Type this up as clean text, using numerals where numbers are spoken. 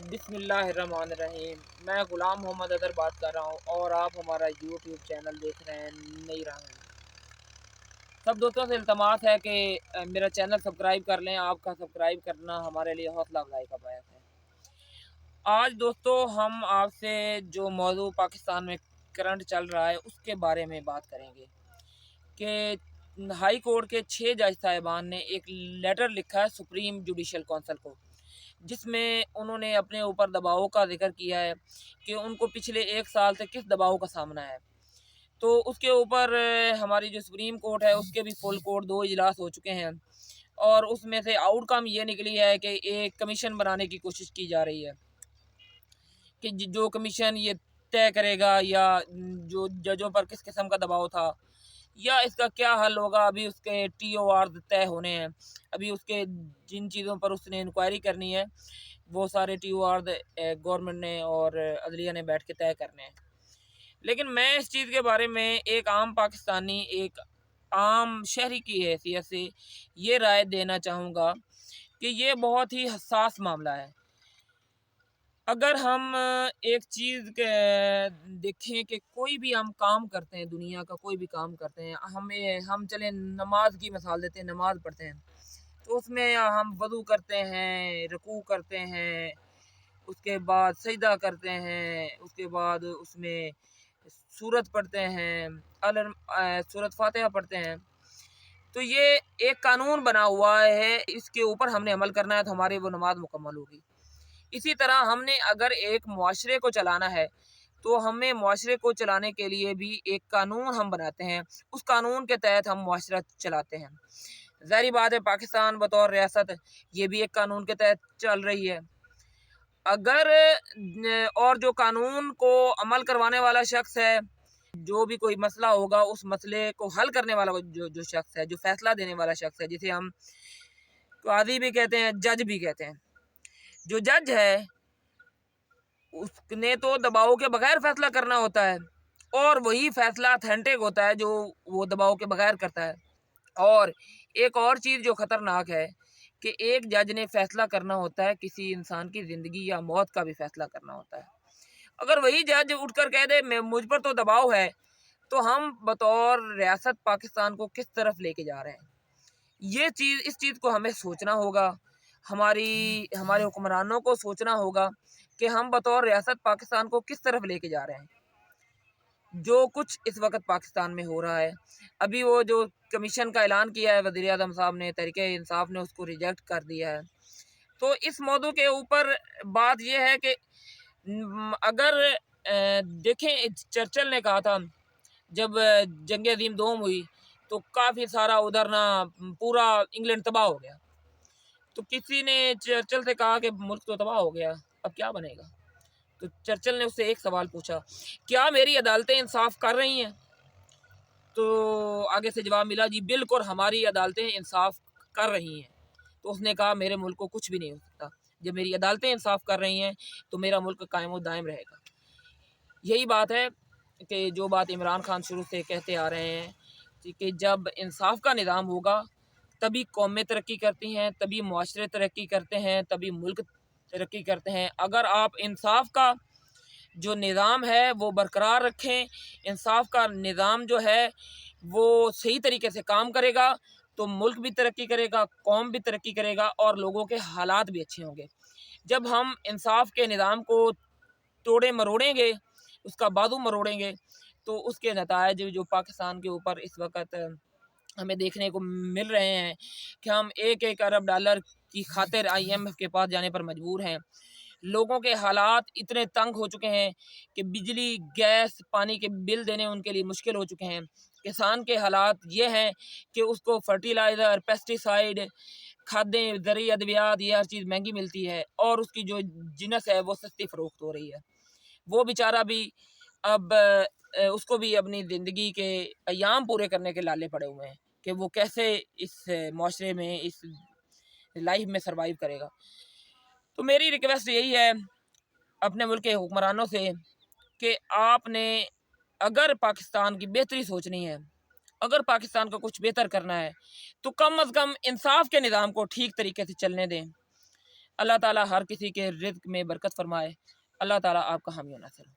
بسم اللہ الرحمن الرحیم۔ میں غلام محمد اظہر بات کر رہا ہوں اور آپ ہمارا یوٹیوب چینل دیکھ رہے ہیں نئی راہیں۔ سب دوستوں سے التماس ہے کہ میرا چینل سبسکرائب کر لیں۔ آپ کا سبسکرائب کرنا ہمارے لیے حوصلہ افزائی کا باعث ہے۔ آج دوستو ہم آپ سے جو موضوع پاکستان میں کرنٹ چل رہا ہے اس کے بارے میں بات کریں گے کہ ہائی کورٹ کے 6 جج صاحبان نے ایک لیٹر لکھا ہے سپریم جوڈیشل کونسل کو، جس میں انہوں نے اپنے اوپر دباؤ کا ذکر کیا ہے کہ ان کو پچھلے 1 سال سے کس دباؤ کا سامنا ہے۔ تو اس کے اوپر ہماری جو سپریم کورٹ ہے اس کے بھی فل کورٹ 2 اجلاس ہو چکے ہیں، اور اس میں سے آؤٹ کم یہ نکلی ہے کہ ایک کمیشن بنانے کی کوشش کی جا رہی ہے کہ جو کمیشن یہ طے کرے گا یا جو ججوں پر کس قسم کا دباؤ تھا یا اس کا کیا حل ہوگا۔ ابھی اس کے ٹی او آر طے ہونے ہیں، ابھی اس کے جن چیزوں پر اس نے انکوائری کرنی ہے وہ سارے ٹی او آر گورنمنٹ نے اور عدلیہ نے بیٹھ کے طے کرنے ہیں۔ لیکن میں اس چیز کے بارے میں ایک عام پاکستانی، ایک عام شہری کی حیثیت سے یہ رائے دینا چاہوں گا کہ یہ بہت ہی حساس معاملہ ہے۔ اگر ہم ایک چیز دیکھیں کہ کوئی بھی ہم کام کرتے ہیں، دنیا کا کوئی بھی کام کرتے ہیں، ہم چلیں نماز کی مثال دیتے ہیں، نماز پڑھتے ہیں تو اس میں ہم وضو کرتے ہیں، رکوع کرتے ہیں، اس کے بعد سجدہ کرتے ہیں، اس کے بعد اس میں سورت پڑھتے ہیں، سورت فاتحہ پڑھتے ہیں۔ تو یہ ایک قانون بنا ہوا ہے، اس کے اوپر ہم نے عمل کرنا ہے تو ہماری وہ نماز مکمل ہوگی۔ اسی طرح ہم نے اگر ایک معاشرے کو چلانا ہے تو ہمیں معاشرے کو چلانے کے لیے بھی ایک قانون ہم بناتے ہیں، اس قانون کے تحت ہم معاشرہ چلاتے ہیں۔ ظاہری بات ہے پاکستان بطور ریاست یہ بھی ایک قانون کے تحت چل رہی ہے۔ اگر اور جو قانون کو عمل کروانے والا شخص ہے، جو بھی کوئی مسئلہ ہوگا اس مسئلے کو حل کرنے والا جو شخص ہے، جو فیصلہ دینے والا شخص ہے، جسے ہم قاضی بھی کہتے ہیں، جج بھی کہتے ہیں، جو جج ہے اس نے تو دباؤ کے بغیر فیصلہ کرنا ہوتا ہے، اور وہی فیصلہ اتھینٹک ہوتا ہے جو وہ دباؤ کے بغیر کرتا ہے۔ اور ایک اور چیز جو خطرناک ہے کہ ایک جج نے فیصلہ کرنا ہوتا ہے کسی انسان کی زندگی یا موت کا بھی فیصلہ کرنا ہوتا ہے۔ اگر وہی جج اٹھ کر کہہ دے مجھ پر تو دباؤ ہے، تو ہم بطور ریاست پاکستان کو کس طرف لے کے جا رہے ہیں؟ اس چیز کو ہمیں سوچنا ہوگا، ہمارے حکمرانوں کو سوچنا ہوگا کہ ہم بطور ریاست پاکستان کو کس طرف لے کے جا رہے ہیں۔ جو کچھ اس وقت پاکستان میں ہو رہا ہے، ابھی وہ جو کمیشن کا اعلان کیا ہے وزیر اعظم صاحب نے، تحریک انصاف نے اس کو ریجیکٹ کر دیا ہے۔ تو اس موضوع کے اوپر بات یہ ہے کہ اگر دیکھیں چرچل نے کہا تھا جب جنگ عظیم دوم ہوئی تو کافی سارا ادھر نا پورا انگلینڈ تباہ ہو گیا، تو کسی نے چرچل سے کہا کہ ملک تو تباہ ہو گیا، اب کیا بنے گا؟ تو چرچل نے اس سے ایک سوال پوچھا، کیا میری عدالتیں انصاف کر رہی ہیں؟ تو آگے سے جواب ملا، جی بالکل ہماری عدالتیں انصاف کر رہی ہیں۔ تو اس نے کہا میرے ملک کو کچھ بھی نہیں ہو سکتا، جب میری عدالتیں انصاف کر رہی ہیں تو میرا ملک قائم و دائم رہے گا۔ یہی بات ہے کہ جو بات عمران خان شروع سے کہتے آ رہے ہیں کہ جب انصاف کا نظام ہوگا تبھی قومیں ترقی کرتی ہیں، تبھی معاشرے ترقی کرتے ہیں، تبھی ملک ترقی کرتے ہیں۔ اگر آپ انصاف کا جو نظام ہے وہ برقرار رکھیں، انصاف کا نظام جو ہے وہ صحیح طریقے سے کام کرے گا تو ملک بھی ترقی کرے گا، قوم بھی ترقی کرے گا اور لوگوں کے حالات بھی اچھے ہوں گے۔ جب ہم انصاف کے نظام کو توڑے مروڑیں گے، اس کا بازو مروڑیں گے، تو اس کے نتائج جو پاکستان کے اوپر اس وقت ہمیں دیکھنے کو مل رہے ہیں کہ ہم 1 ارب ڈالر کی خاطر IMF کے پاس جانے پر مجبور ہیں۔ لوگوں کے حالات اتنے تنگ ہو چکے ہیں کہ بجلی، گیس، پانی کے بل دینے ان کے لیے مشکل ہو چکے ہیں۔ کسان کے حالات یہ ہیں کہ اس کو فرٹیلائزر، پیسٹی سائیڈ، کھادیں، زرعی ادویات، یہ ہر چیز مہنگی ملتی ہے اور اس کی جو جنس ہے وہ سستی فروخت ہو رہی ہے۔ وہ بیچارہ بھی اب اس کو بھی اپنی زندگی کے ایام پورے کرنے کے لالے پڑے ہوئے ہیں کہ وہ کیسے اس معاشرے میں، اس لائف میں سروائیو کرے گا۔ تو میری ریکویسٹ یہی ہے اپنے ملک کے حکمرانوں سے کہ آپ نے اگر پاکستان کی بہتری سوچنی ہے، اگر پاکستان کو کچھ بہتر کرنا ہے تو کم از کم انصاف کے نظام کو ٹھیک طریقے سے چلنے دیں۔ اللہ تعالیٰ ہر کسی کے رزق میں برکت فرمائے. اللہ تعالیٰ آپ کا حامی و ناصر ہو.